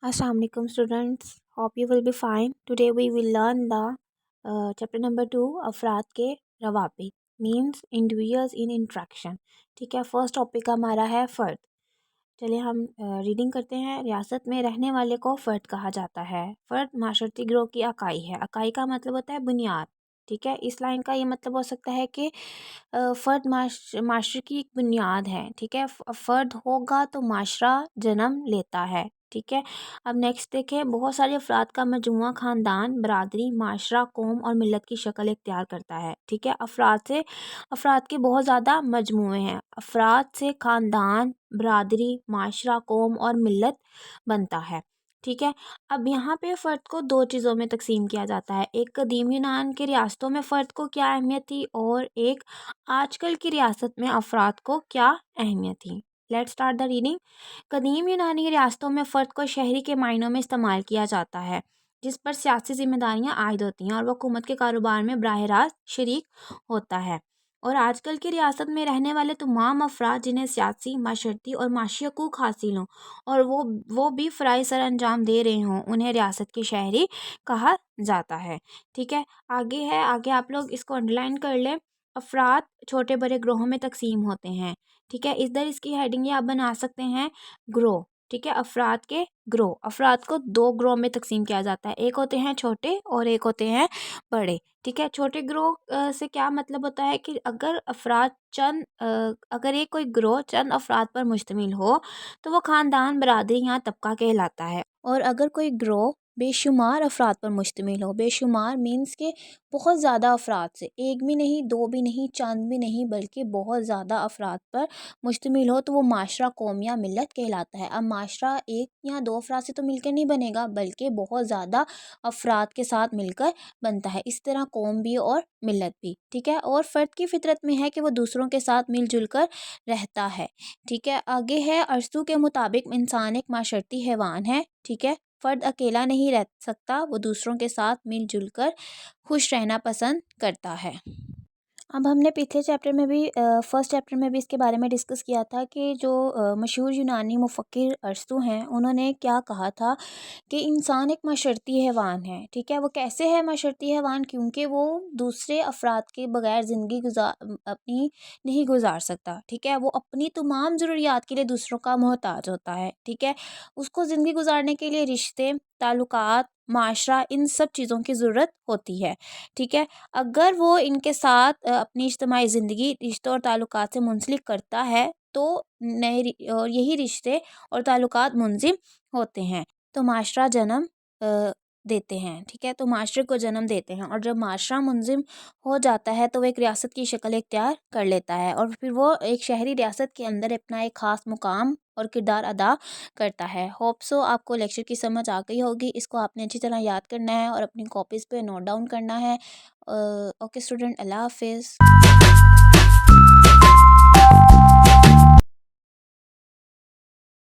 Assalamu alaikum students. Hope you will be fine. Today we will learn the chapter number 2 अफराद के रवाबित means individuals in interaction. ठीक है, first topic हमारा है फ़र्द. चलिए हम रीडिंग करते हैं. रियासत में रहने वाले को फ़र्द कहा जाता है. फ़र्द माशरती गिरोह की इकाई है. इकाई का मतलब होता है बुनियाद. ठीक है, इस लाइन का ये मतलब हो सकता है कि फ़र्द माशरे की एक बुनियाद है. ठीक है, फ़र्द होगा तो माशरा जन्म लेता है. ठीक है, अब नेक्स्ट देखें. बहुत सारे अफराद का मजमुआ ख़ानदान, बरादरी, माशरा, कौम और मिलत की शक्ल इख्तियार करता है. ठीक है, अफराद के बहुत ज़्यादा मजमूए हैं. अफराद से ख़ानदान, बरादरी, माशरा, कौम और मिलत बनता है. ठीक है, अब यहाँ पे फ़र्द को दो चीज़ों में तकसीम किया जाता है. एक कदीम यूनान के रियासतों में फ़र्द को क्या अहमियत थी और एक आजकल की रियासत में अफराद को क्या अहमियत थी. Let's start the reading. कदीम यूनानी रियासतों में फ़र्द को शहरी के मायनों में इस्तेमाल किया जाता है, जिस पर सियासी जिम्मेदारियां आयद होती हैं और वह हुकूमत के कारोबार में बराह रास्त शरीक होता है. और आजकल की रियासत में रहने वाले तमाम अफराद जिन्हें सियासी, माशरती और माशी हकूक़ हासिल हों और वो भी फ़राइज़ सर अंजाम दे रहे हों, उन्हें रियासत के शहरी कहा जाता है. ठीक है, आगे आप लोग इसको अंडरलाइन कर लें. अफराद छोटे बड़े ग्रोहों में तकसीम होते हैं. ठीक है, इधर इसकी हेडिंग ये आप बना सकते हैं, ग्रोह. ठीक है, अफराद के ग्रोह. अफराद को दो ग्रोह में तकसीम किया जाता है. एक होते हैं छोटे और एक होते हैं बड़े. ठीक है, छोटे ग्रोह से क्या मतलब होता है कि अगर एक कोई ग्रोह चंद अफराद पर मुश्तमिल हो तो वो ख़ानदान, बरादरी या तबका कहलाता है. और अगर कोई ग्रोह बेशुमार अफराद पर मुश्तमिल हो, बेशुमार मीन्स के बहुत ज़्यादा अफराद से, एक भी नहीं, दो भी नहीं, चंद भी नहीं, बल्कि बहुत ज़्यादा अफराद पर मुश्तमिल हो, तो वो माशरा, कौम या मिलत कहलाता है. अब माशरा एक या दो अफराद से तो मिलकर नहीं बनेगा, बल्कि बहुत ज़्यादा अफराद के साथ मिलकर बनता है. इस तरह कौम भी और मिलत भी. ठीक है, और फ़र्द की फितरत में है कि वो दूसरों के साथ मिलजुल कर रहता है. ठीक है, आगे है. अरस्तू के मुताबिक इंसान एक माशरती हैवान है. ठीक है, फ़र्द अकेला नहीं रह सकता, वो दूसरों के साथ मिलजुल कर खुश रहना पसंद करता है. अब हमने पिछले चैप्टर में भी फर्स्ट चैप्टर में भी इसके बारे में डिस्कस किया था कि जो मशहूर यूनानी मुफ़क्किर अरस्तू हैं, उन्होंने क्या कहा था कि इंसान एक माशरती हैवान है. ठीक है, वो कैसे है माशरती हैवान? क्योंकि वो दूसरे अफराद के बगैर ज़िंदगी अपनी नहीं गुजार सकता. ठीक है, वो अपनी तमाम ज़रूरियात के लिए दूसरों का मोहताज होता है. ठीक है, उसको ज़िंदगी गुजारने के लिए रिश्ते, ताल्लुकात, माशरा, इन सब चीज़ों की ज़रूरत होती है. ठीक है, अगर वो इनके साथ अपनी इज्तिमाई ज़िंदगी रिश्तों और ताल्लुकात से मुंसलिक करता है तो और यही रिश्ते और ताल्लुकात मुनज़िम होते हैं, तो माशरा जन्म देते हैं. ठीक है, तो माशरे को जन्म देते हैं, और जब माशरा मुनज़िम हो जाता है तो वो एक रियासत की शक्ल इख्तियार कर लेता है, और फिर वो एक शहरी रियासत के अंदर अपना एक ख़ास मुकाम और किरदार अदा करता है. होप सो आपको लेक्चर की समझ आ गई होगी. इसको आपने अच्छी तरह याद करना है और अपनी कॉपीज़ पे नोट डाउन करना है. ओके स्टूडेंट, अल्लाह हाफिज़.